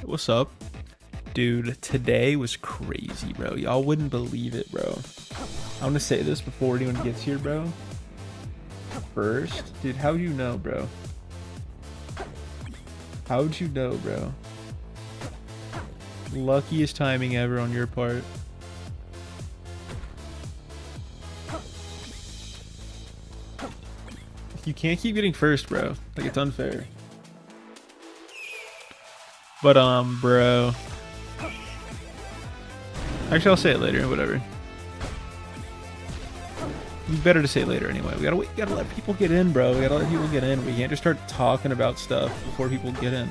What's up? Dude, today was crazy, bro. Y'all wouldn't believe it, bro. I want to say this before anyone gets here, bro. First, dude, how would you know, bro? How would you know, bro? Luckiest timing ever on your part. You can't keep getting first, bro. Like, it's unfair. But, bro. Actually, I'll say it later, whatever. Better to say it later anyway. We gotta let people get in, bro. We gotta let people get in. We can't just start talking about stuff before people get in.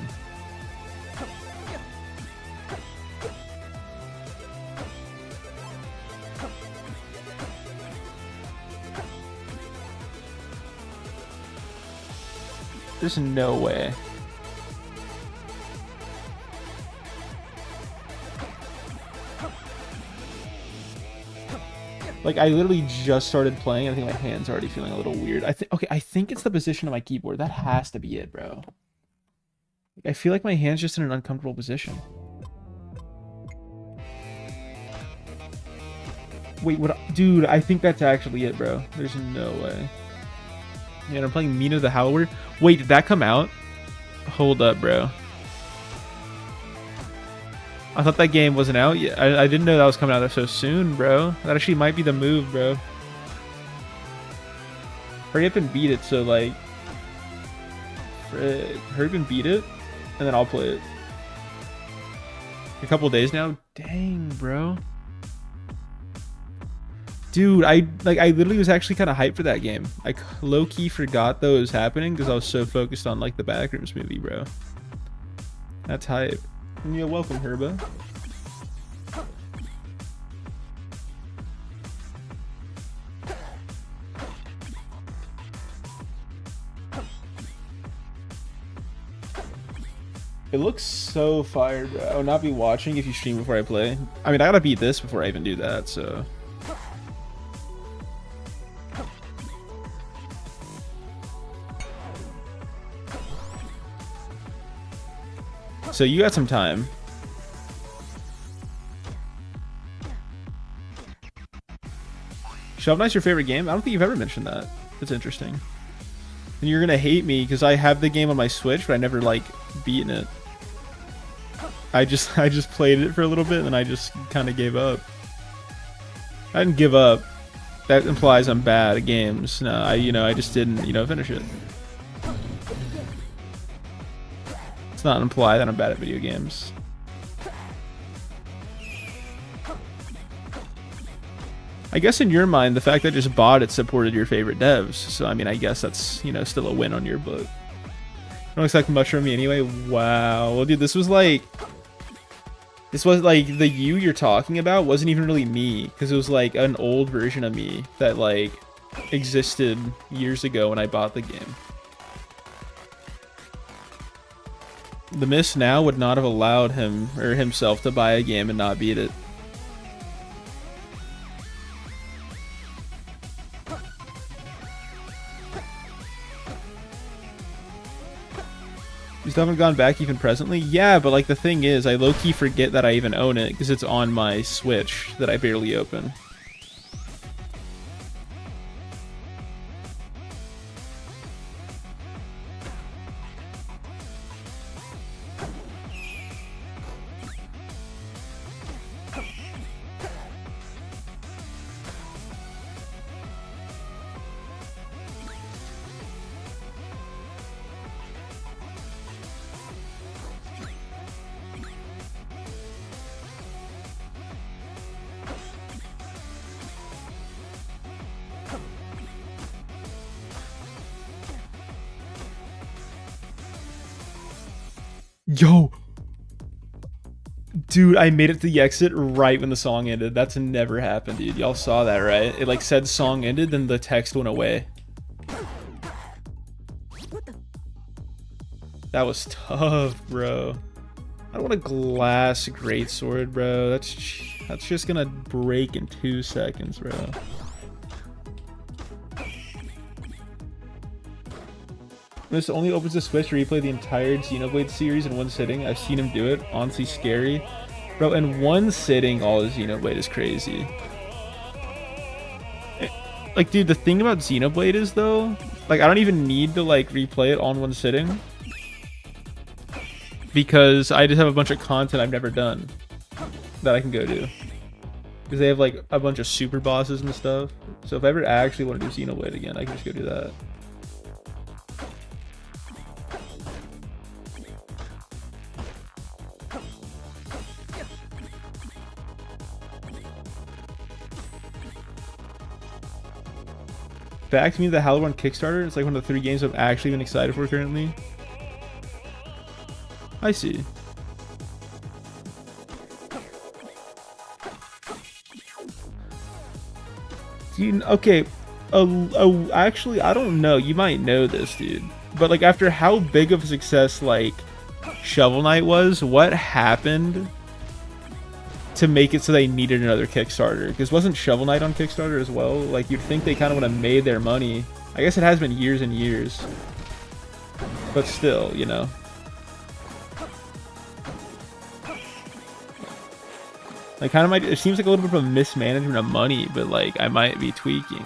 There's no way. Like, I literally just started playing. I think my hand's already feeling a little weird. I think it's the position of my keyboard. That has to be it, bro. Like, I feel like my hand's just in an uncomfortable position. Wait, what? Dude, I think that's actually it, bro. There's no way. Yeah, I'm playing Mina the Howler. Wait, did that come out? Hold up, bro. I thought that game wasn't out yet. I didn't know that was coming out so soon, bro. That actually might be the move, bro. Hurry up and beat it, so like... Frick. Hurry up and beat it, and then I'll play it. A couple days now? Dang, bro. Dude, I literally was actually kind of hyped for that game. I low-key forgot though it was happening because I was so focused on like the Backrooms movie, bro. That's hype. Yeah, welcome, Herba. It looks so fire, bro. I will not be watching if you stream before I play. I mean, I gotta beat this before I even do that, so... So you got some time. Shovel Knight's your favorite game? I don't think you've ever mentioned that. That's interesting. And you're gonna hate me because I have the game on my Switch, but I never like beaten it. I just played it for a little bit and I just kind of gave up. I didn't give up. That implies I'm bad at games. No, I just didn't, finish it. It's not imply that I'm bad at video games. I guess in your mind, the fact that I just bought it supported your favorite devs. So, I mean, I guess that's, still a win on your book. Don't expect much from me anyway. Wow. Well, dude, this was like the you you're talking about wasn't even really me. Because it was like an old version of me that like existed years ago when I bought the game. The miss now would not have allowed him or himself to buy a game and not beat it. You still haven't gone back even presently? Yeah, but like the thing is, I low-key forget that I even own it because it's on my Switch that I barely open. Yo! Dude, I made it to the exit right when the song ended. That's never happened, dude. Y'all saw that, right? It like said song ended, then the text went away. That was tough, bro. I don't want a glass greatsword, bro. That's just gonna break in 2 seconds, bro. Optimus only opens the Switch to replay the entire Xenoblade series in one sitting. I've seen him do it. Honestly, scary. Bro, in one sitting, all the Xenoblade is crazy. Like, dude, the thing about Xenoblade is, though, like, I don't even need to, like, replay it all in one sitting. Because I just have a bunch of content I've never done that I can go do. Because they have, like, a bunch of super bosses and stuff. So if I ever actually want to do Xenoblade again, I can just go do that. Back to me, the Halo 1 Kickstarter. It's like one of the 3 games I've actually been excited for currently. I see. Okay. Actually, I don't know. You might know this, dude. But like, after how big of a success like Shovel Knight was, what happened to make it so they needed another Kickstarter? Because wasn't Shovel Knight on Kickstarter as well? Like, you'd think they kind of would have made their money. I guess it has been years and years, but still, you know. Like, kind of might. It seems like a little bit of a mismanagement of money, but like, I might be tweaking.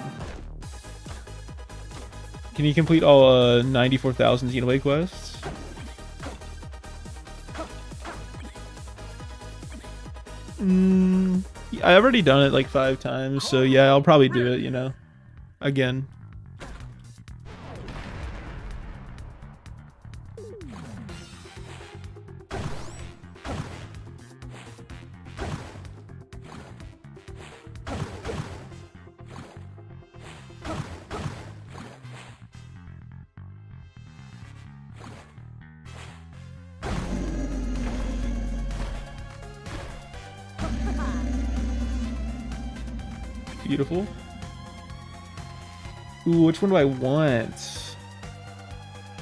Can you complete all 94,000 Xenoblade quests? I've already done it like 5 times, so yeah, I'll probably do it, you know, again. Beautiful. Ooh, which one do I want?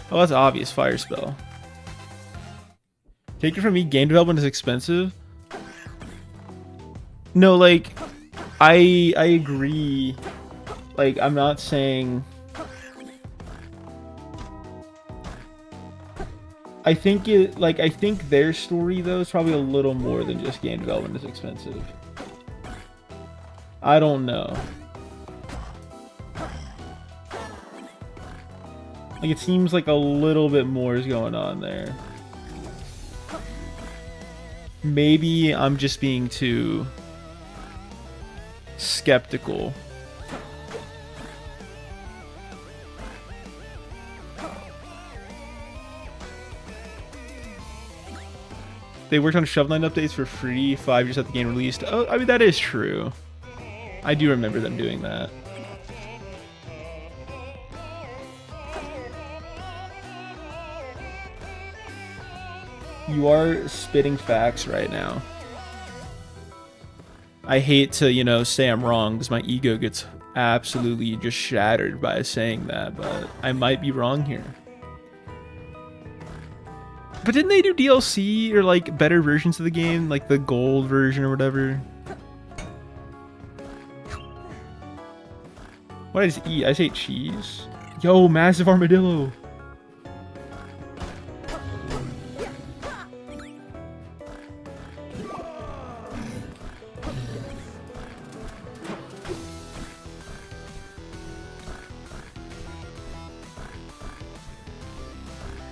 Oh, that's obvious. Fire spell. Take it from me, game development is expensive. No, like, I agree. Like, I'm not saying. I think I think their story though is probably a little more than just game development is expensive. I don't know. Like, it seems like a little bit more is going on there. Maybe I'm just being too skeptical. They worked on Shovel Knight updates for free 5 years after the game released. Oh, I mean, that is true. I do remember them doing that. You are spitting facts right now. I hate to, you know, say I'm wrong because my ego gets absolutely just shattered by saying that, but I might be wrong here. But didn't they do DLC or like better versions of the game, like the gold version or whatever? What did I just eat? I just ate cheese. Yo, massive armadillo.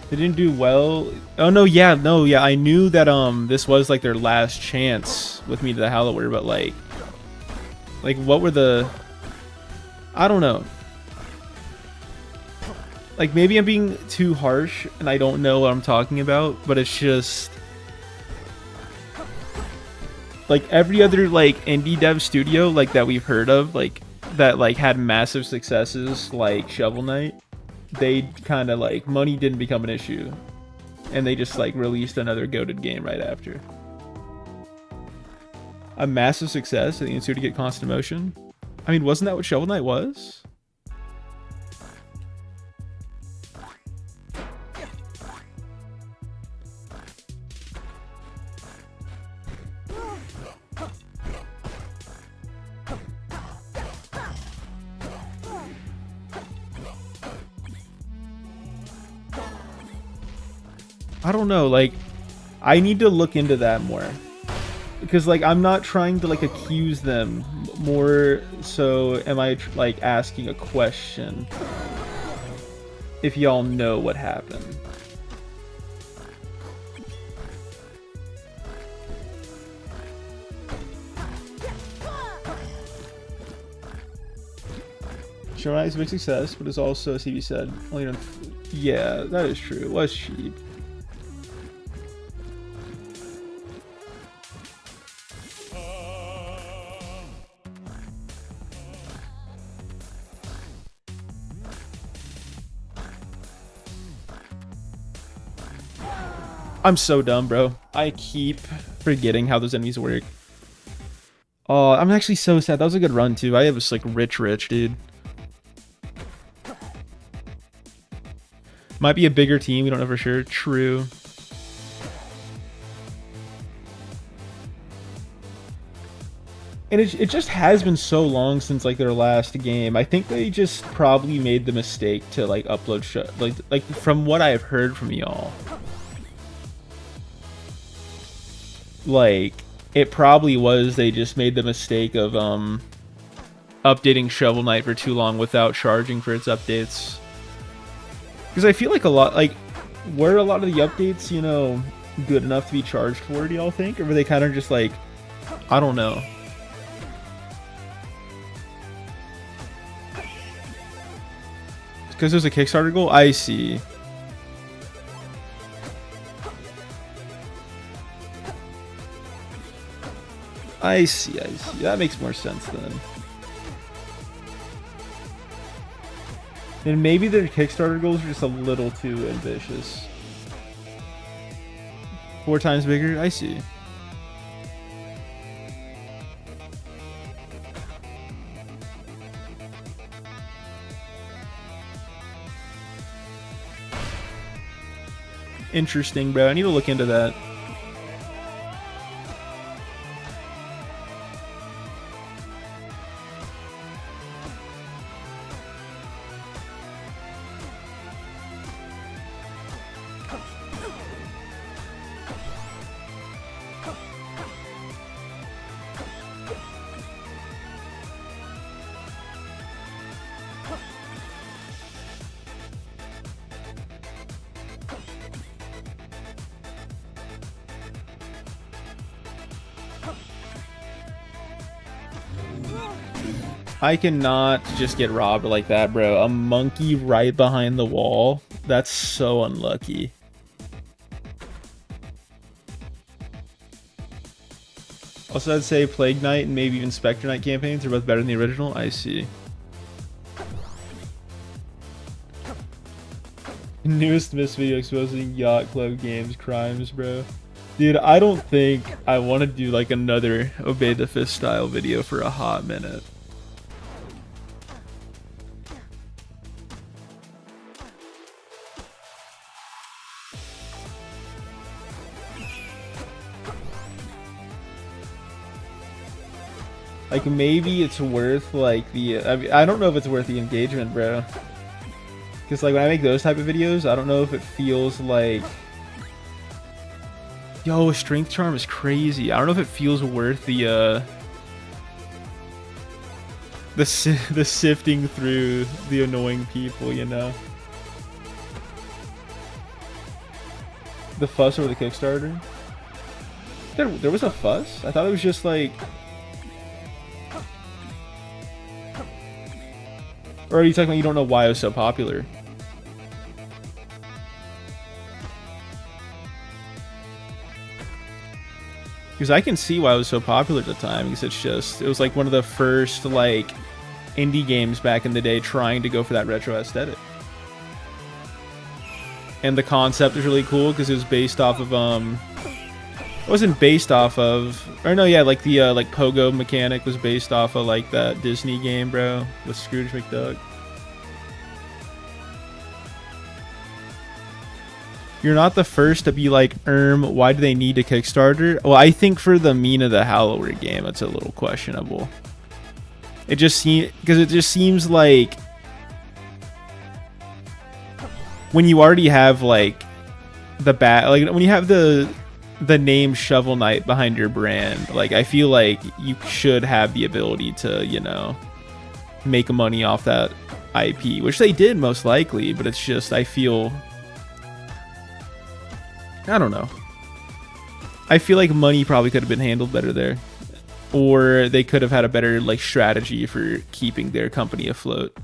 They didn't do well. Oh no, yeah, I knew that this was like their last chance with Me to the Hallower, but like what were the, I don't know. Like, maybe I'm being too harsh and I don't know what I'm talking about, but it's just like every other like indie dev studio like that we've heard of, like that like had massive successes like Shovel Knight. They kind of like, money didn't become an issue and they just like released another goated game right after. A massive success and the ensued to get constant motion. I mean, wasn't that what Shovel Knight was? I don't know, like, I need to look into that more. Because, like, I'm not trying to, like, accuse them. More so am I, like, asking a question. If y'all know what happened. Shimmer is a big success, but it's also, as CB said, only on... Yeah, that is true. It was cheap. I'm so dumb, bro. I keep forgetting how those enemies work. Oh, I'm actually so sad. That was a good run, too. I was, like, rich, dude. Might be a bigger team. We don't know for sure. True. And it just has been so long since, like, their last game. I think they just probably made the mistake to, like, upload like from what I've heard from y'all. Like, it probably was they just made the mistake of updating Shovel Knight for too long without charging for its updates. Because I feel like a lot, like, were a lot of the updates, you know, good enough to be charged for, do y'all think? Or were they kind of just like, I don't know. Because there's a Kickstarter goal? I see. I see. That makes more sense then. And maybe their Kickstarter goals are just a little too ambitious. 4 times bigger? I see. Interesting, bro. I need to look into that. I cannot just get robbed like that, bro. A monkey right behind the wall. That's so unlucky. Also, I'd say Plague Knight and maybe even Spectre Knight campaigns are both better than the original. I see. Newest Miss video exposing Yacht Club games crimes, bro. Dude, I don't think I want to do like another Obey the Fist style video for a hot minute. Like, maybe it's worth, like, the... I don't know if it's worth the engagement, bro. Because, like, when I make those type of videos, I don't know if it feels like... Yo, Strength Charm is crazy. I don't know if it feels worth the sifting through the annoying people, you know? The fuss over the Kickstarter? There was a fuss? I thought it was just, like... Or are you talking about you don't know why it was so popular? Because I can see why it was so popular at the time. Because it was like one of the first like indie games back in the day trying to go for that retro aesthetic. And the concept is really cool because it was based off of it wasn't based off of, or no, yeah, like the like pogo mechanic was based off of like that Disney game, bro, with Scrooge McDuck. You're not the first to be like, why do they need a Kickstarter? Well, I think for the Mina the Hallower game, it's a little questionable. It just seems like when you already have like like when you have the name Shovel Knight behind your brand, like I feel like you should have the ability to, you know, make money off that IP, which they did most likely, but it's just I don't know. I feel like money probably could have been handled better there, or they could have had a better like strategy for keeping their company afloat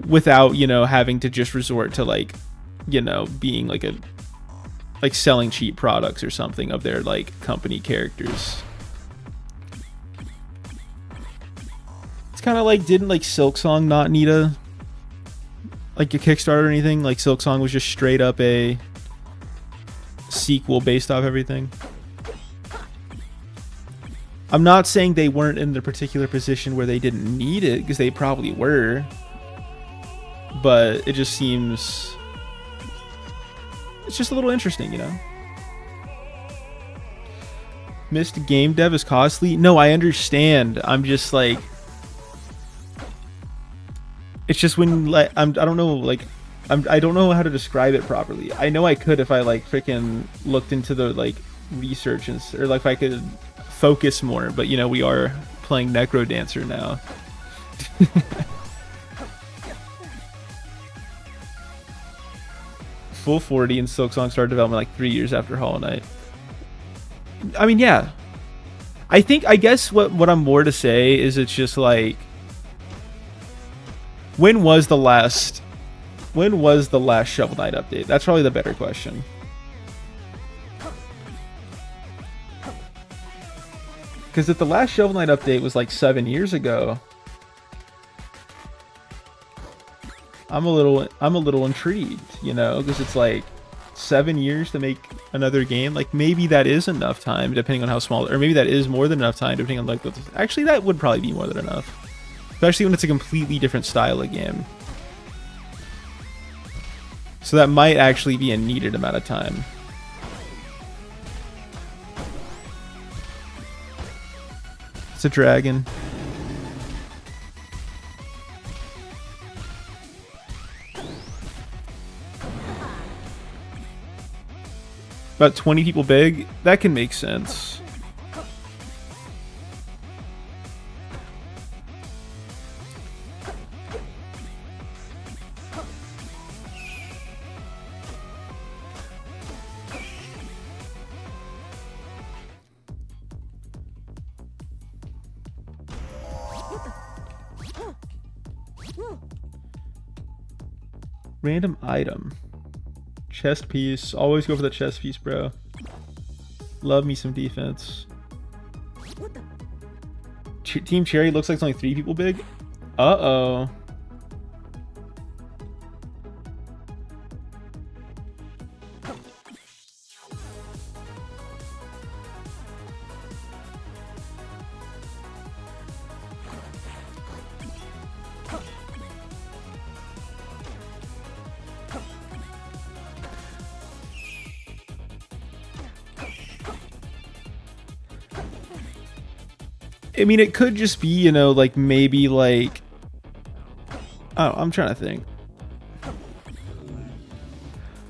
without, you know, having to just resort to like, you know, being like selling cheap products or something of their like company characters. It's kind of like, didn't like Silksong not need a Kickstarter or anything? Like Silksong was just straight up a sequel based off everything. I'm not saying they weren't in the particular position where they didn't need it, because they probably were, but it just seems, it's just a little interesting, you know. Missed game dev is costly. No, I understand. I'm just like, it's just when like I don't know, like I don't know how to describe it properly. I know I could if I like freaking looked into the like research and, or like if I could focus more, but you know, we are playing Necro Dancer now. Full 40 and Silksong started development like 3 years after Hollow Knight. I mean, yeah. I guess what I'm more to say is it's just like, when was the last Shovel Knight update? That's probably the better question. Because if the last Shovel Knight update was like 7 years ago, I'm a little intrigued, you know, because it's like 7 years to make another game. Like maybe that is enough time, depending on how small, or maybe that is more than enough time, depending on like actually that would probably be more than enough, especially when it's a completely different style of game. So that might actually be a needed amount of time. It's a dragon. About 20 people big? That can make sense. Random item. Chest piece. Always go for the chest piece, bro. Love me some defense. Team Cherry looks like it's only 3 people big. Uh-oh. I mean, it could just be, you know, like maybe like, oh, I'm trying to think.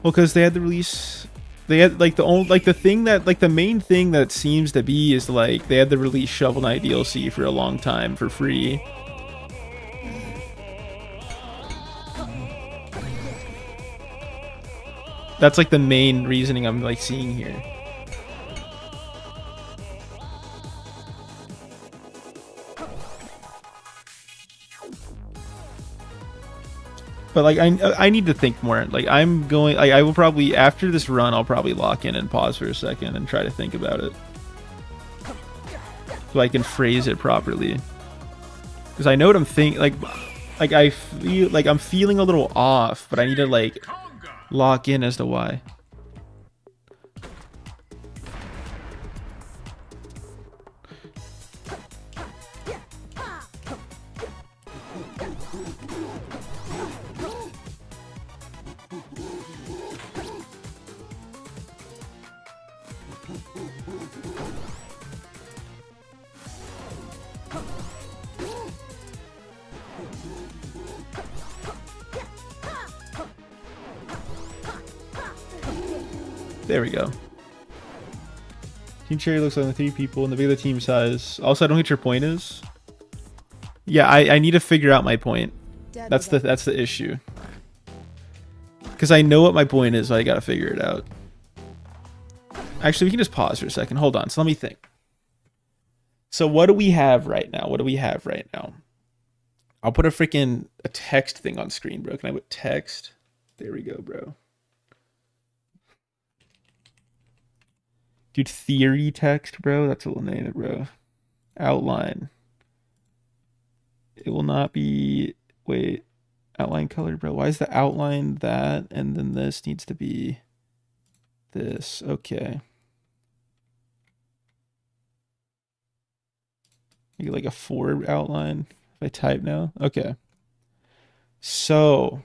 Well, because they had the release, they had like the only, like the thing that, like the main thing that seems to be is like they had the release Shovel Knight DLC for a long time for free. That's like the main reasoning I'm like seeing here. But like I need to think more. Like I'm going, like I will probably, after this run, I'll probably lock in and pause for a second and try to think about it, so I can phrase it properly. Because I know what I'm thinking. Like I feel like I'm feeling a little off, but I need to like lock in as to why. There we go. Team Cherry looks like the 3 people, and the bigger the team size. Also, I don't get your point is. Yeah, I need to figure out my point. That's the issue. Because I know what my point is, so I gotta figure it out. Actually, we can just pause for a second. Hold on. So let me think. So what do we have right now? What do we have right now? I'll put a text thing on screen, bro. Can I put text? There we go, bro. Dude, theory text, bro. That's what we'll name it, bro. Outline. It will not be... Wait. Outline color, bro. Why is the outline that? And then this needs to be this. Okay. Make it like a 4 outline. If I type now. Okay. So...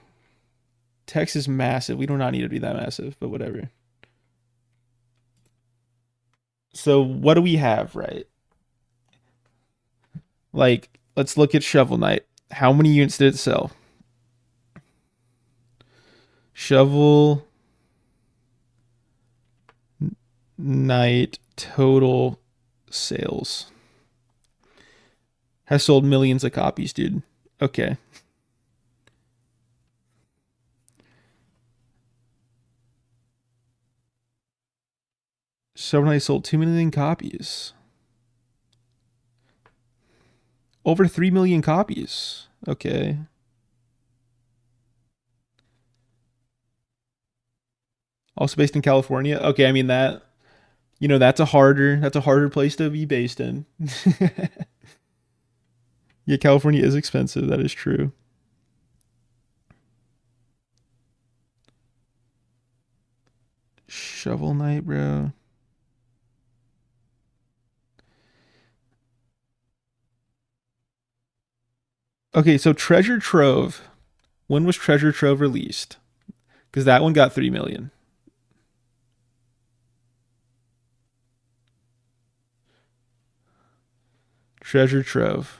Text is massive. We do not need to be that massive, but whatever. So what do we have, right? Like, let's look at Shovel Knight. How many units did it sell? Shovel Knight total sales. Has sold millions of copies, dude. Okay. Shovel Knight sold 2 million copies. Over 3 million copies. Okay. Also based in California. Okay, I mean that, you know, that's a harder place to be based in. Yeah, California is expensive. That is true. Shovel Knight, bro. Okay, so Treasure Trove. When was Treasure Trove released? Because that one got 3 million. Treasure Trove.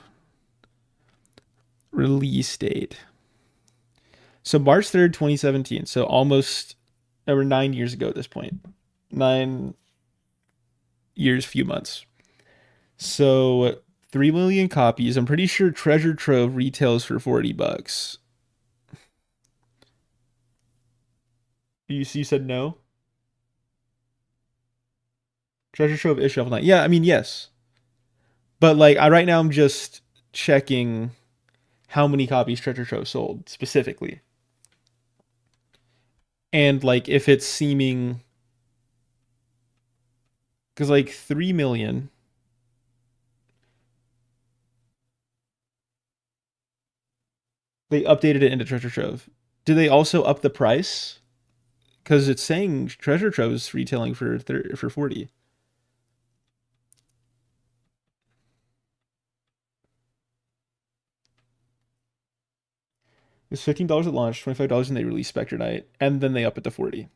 Release date. So March 3rd, 2017. So almost over 9 years ago at this point. 9 years, few months. So 3 million copies. I'm pretty sure Treasure Trove retails for $40. You said no? Treasure Trove is Shovel Knight. Yeah, I mean, yes. But like right now I'm just checking how many copies Treasure Trove sold specifically. And like if it's seeming, because like 3 million, they updated it into Treasure Trove. Do they also up the price? Because it's saying Treasure Trove is retailing for 40. It's $15 at launch, $25 when they release Spectre Knight, and then they up it to 40.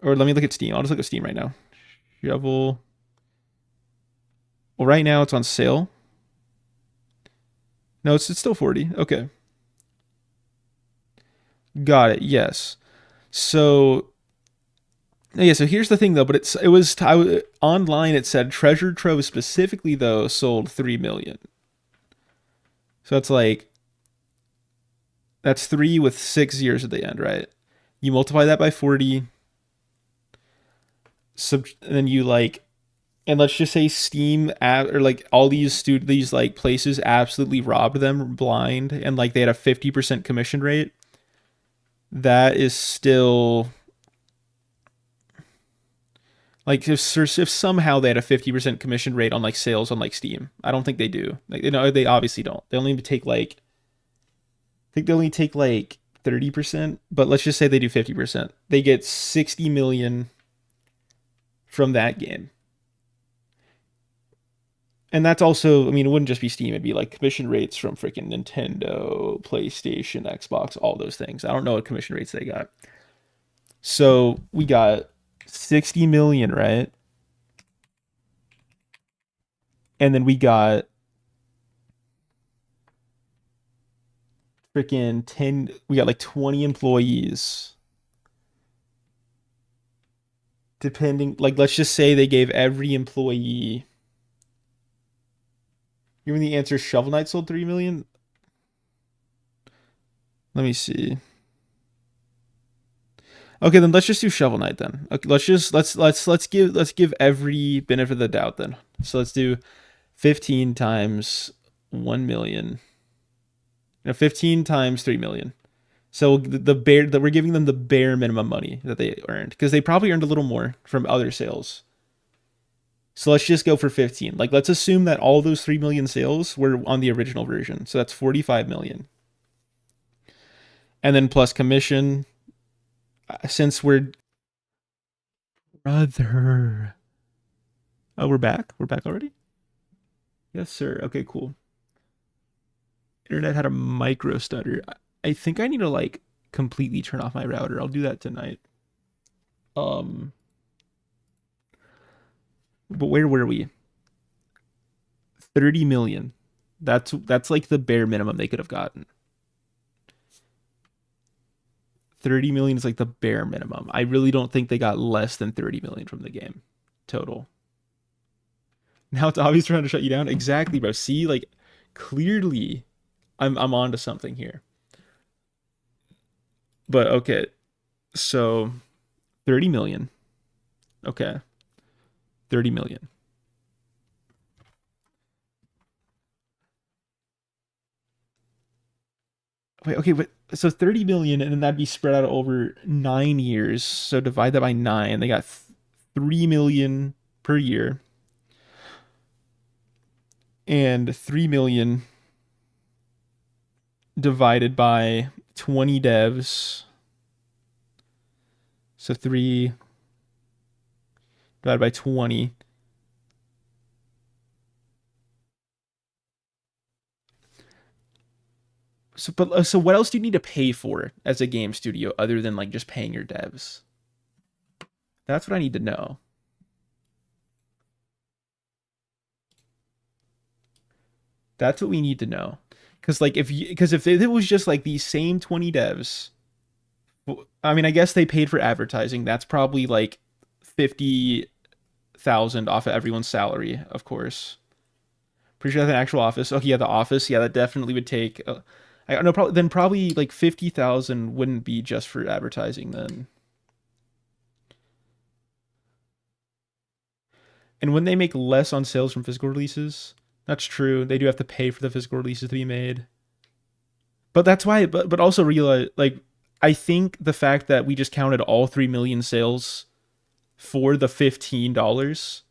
Or let me look at Steam. I'll just look at Steam right now. Shovel. Well, right now it's on sale. No, it's still 40. Okay. Got it. Yes. So yeah, so here's the thing though, but it was online it said Treasure Trove specifically though sold 3 million. So it's like that's 3 with 6 zeros at the end, right? You multiply that by 40, and then you like, and let's just say Steam or like all these like places absolutely robbed them blind, and like they had a 50% commission rate. That is still like if somehow they had a 50% commission rate on like sales on like Steam. I don't think they do. Like, you know, they obviously don't. They only take like, I think they only take like 30%, but let's just say they do 50%. They get 60 million from that game. And that's also, I mean, it wouldn't just be Steam. It'd be like commission rates from freaking Nintendo, PlayStation, Xbox, all those things. I don't know what commission rates they got. So we got 60 million, right? And then we got freaking 10, we got like 20 employees. depending, like, let's just say they gave every employee. You mean the answer Shovel Knight sold 3 million? Let me see. Okay, then let's just do Shovel Knight then. Okay, let's give every benefit of the doubt then. So let's do 15 times 1 million. No, 15 times 3 million. So the bare that we're giving them the bare minimum money that they earned, because they probably earned a little more from other sales. So let's just go for 15. Like, let's assume that all those 3 million sales were on the original version. So that's 45 million. And then plus commission, since we're brother. Oh, we're back. We're back already. Yes, sir. Okay, cool. Internet had a micro stutter. I think I need to like completely turn off my router. I'll do that tonight. Um, but where were we? 30 million. That's like the bare minimum they could have gotten. 30 million is like the bare minimum. I really don't think they got less than 30 million from the game total. Now it's obvious trying to shut you down. Exactly, bro. See, like, clearly I'm on to something here. But okay. So 30 million. Okay. 30 million. Wait, okay, but so 30 million, and then that'd be spread out over 9 years. So divide that by 9. They got 3 million per year. And 3 million divided by 20 devs. So 3 divided by 20. So what else do you need to pay for as a game studio other than like just paying your devs? That's what I need to know. That's what we need to know. Because like if it was just like these same 20 devs, I mean, I guess they paid for advertising. That's probably like 50,000 off of everyone's salary, of course. Pretty sure that's an actual office. Okay, yeah, the office. Yeah, that definitely would take. I don't know. Probably like 50,000 wouldn't be just for advertising then. And when they make less on sales from physical releases, that's true. They do have to pay for the physical releases to be made. But that's why. But also realize, like, I think the fact that we just counted all 3 million sales for the $15,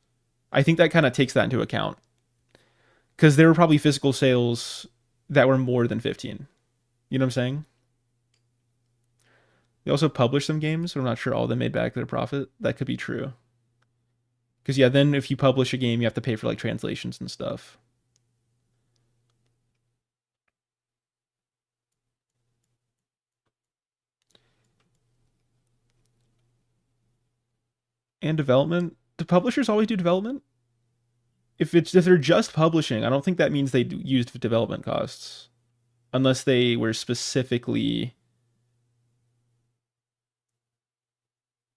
I think that kind of takes that into account. Because there were probably physical sales that were more than 15. You know what I'm saying? They also published some games, but I'm not sure all of them made back their profit. That could be true. Because, yeah, then if you publish a game, you have to pay for, like, translations and stuff. And development. Do publishers always do development? If they're just publishing, I don't think that means they used development costs. Unless they were specifically,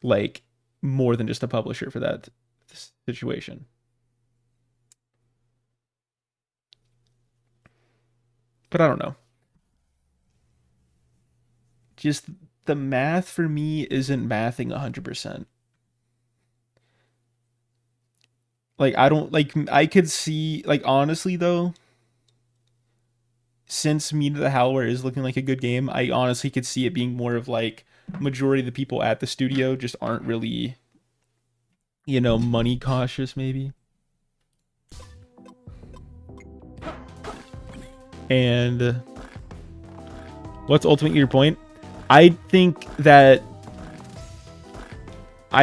like, more than just a publisher for that situation. But I don't know. Just the math for me isn't mathing 100%. Like, I don't, like, I could see, like, honestly, though, since Meat of the Howler is looking like a good game, I honestly could see it being more of, like, majority of the people at the studio just aren't really, money cautious, maybe. And what's ultimately your point? I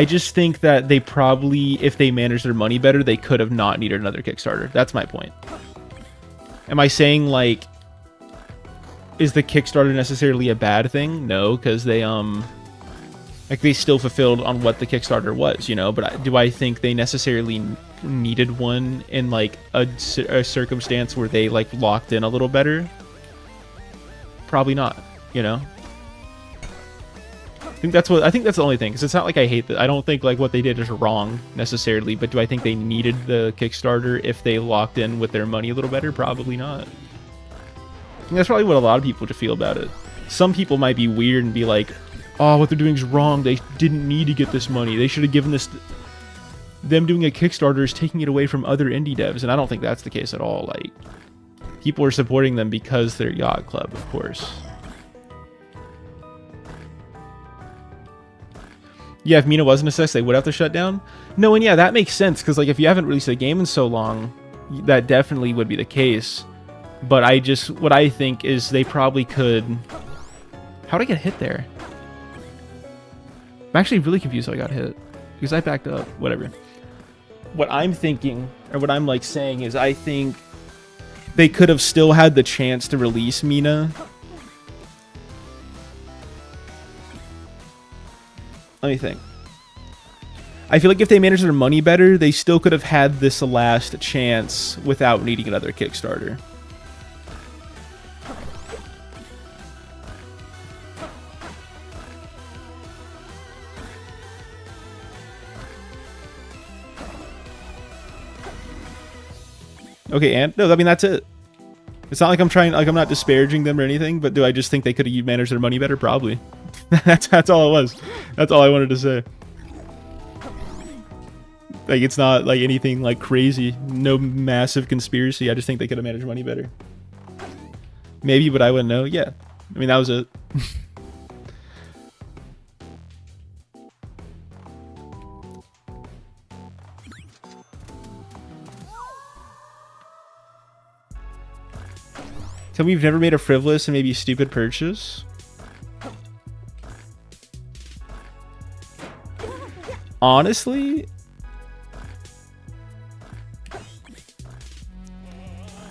just think that they probably, if they managed their money better, they could have not needed another Kickstarter. That's my point. Am I saying, like, is the Kickstarter necessarily a bad thing? No, because they still fulfilled on what the Kickstarter was, but do I think they necessarily needed one in, like, a circumstance where they, like, locked in a little better? Probably not, think that's the only thing, because it's not like I hate that. I don't think like what they did is wrong necessarily, but do I think they needed the Kickstarter if they locked in with their money a little better? Probably not. I think that's probably what a lot of people feel about it. Some people might be weird and be like, oh, what they're doing is wrong. They didn't need to get this money. They should have given this. Them doing a Kickstarter is taking it away from other indie devs, and I don't think that's the case at all. Like, people are supporting them because they're Yacht Club, of course. Yeah, if Mina wasn't a success, they would have to shut down. No, and yeah, that makes sense, because like if you haven't released a game in so long, that definitely would be the case. But what I think is they probably could. How'd I get hit there? I'm actually really confused how I got hit, because I backed up. Whatever. What I'm thinking, or what I'm like saying, is I think they could have still had the chance to release Mina. Let me think. I feel like if they managed their money better, they still could have had this last chance without needing another Kickstarter. Okay, and no, I mean that's it. It's not like I'm not disparaging them or anything, but do I just think they could have managed their money better? Probably. that's all it was. That's all I wanted to say. Like, it's not like anything like crazy, no massive conspiracy. I just think they could have managed money better. Maybe, but I wouldn't know. Yeah, I mean that was it. Tell me you've never made a frivolous and maybe stupid purchase. Honestly,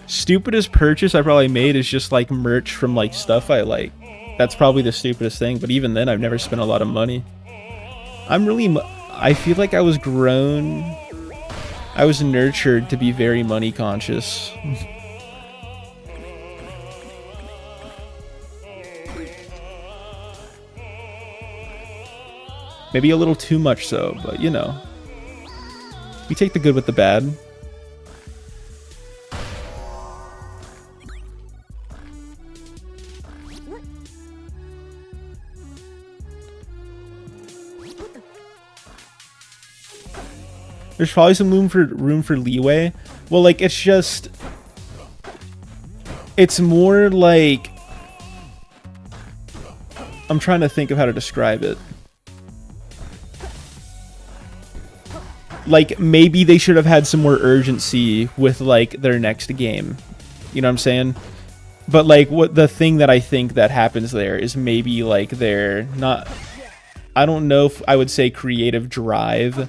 stupidest purchase I probably made is just like merch from like stuff I like. That's probably the stupidest thing, but even then I've never spent a lot of money. I feel like I was nurtured to be very money conscious. Maybe a little too much so, but you know. We take the good with the bad. There's probably some room for leeway. Well, like it's more like, I'm trying to think of how to describe it. Like, maybe they should have had some more urgency with, like, their next game. You know what I'm saying? But, like, the thing that I think that happens there is maybe, like, they're not... I don't know if I would say creative drive,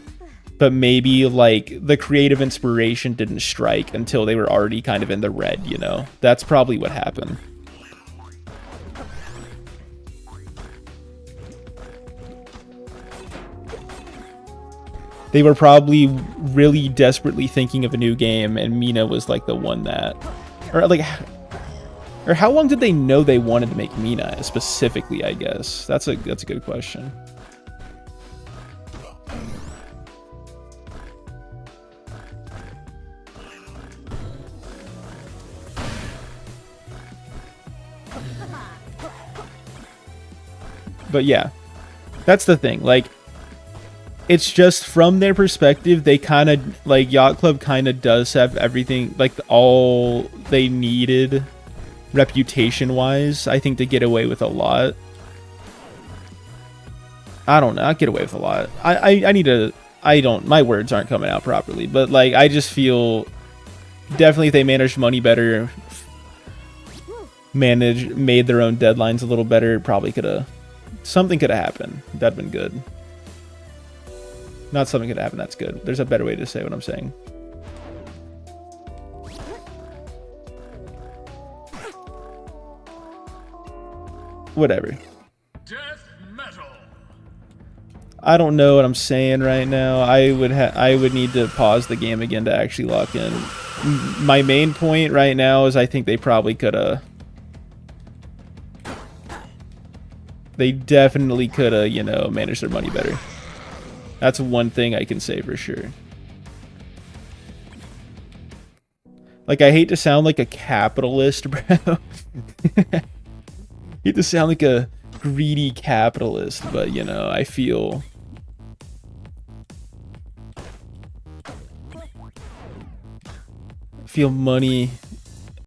but maybe, like, the creative inspiration didn't strike until they were already kind of in the red, you know? That's probably what happened. They were probably really desperately thinking of a new game, and Mina was like the one that, or how long did they know they wanted to make Mina specifically? I guess that's a good question. But yeah, that's the thing. Like, it's just from their perspective, they kind of, like, Yacht Club kind of does have everything, like, all they needed reputation-wise, I think, to get away with a lot. I don't know, not get away with a lot. I need to, my words aren't coming out properly, but, like, I just feel, definitely if they managed money better, made their own deadlines a little better, probably could have, something could have happened. That'd been good. Not something could happen, that's good. There's a better way to say what I'm saying. Whatever. Death metal. I don't know what I'm saying right now. I would need to pause the game again to actually lock in. My main point right now is I think they probably could have... They definitely could have, you know, managed their money better. That's one thing I can say for sure. Like, I hate to sound like a capitalist, bro. I hate to sound like a greedy capitalist, but, you know, I feel money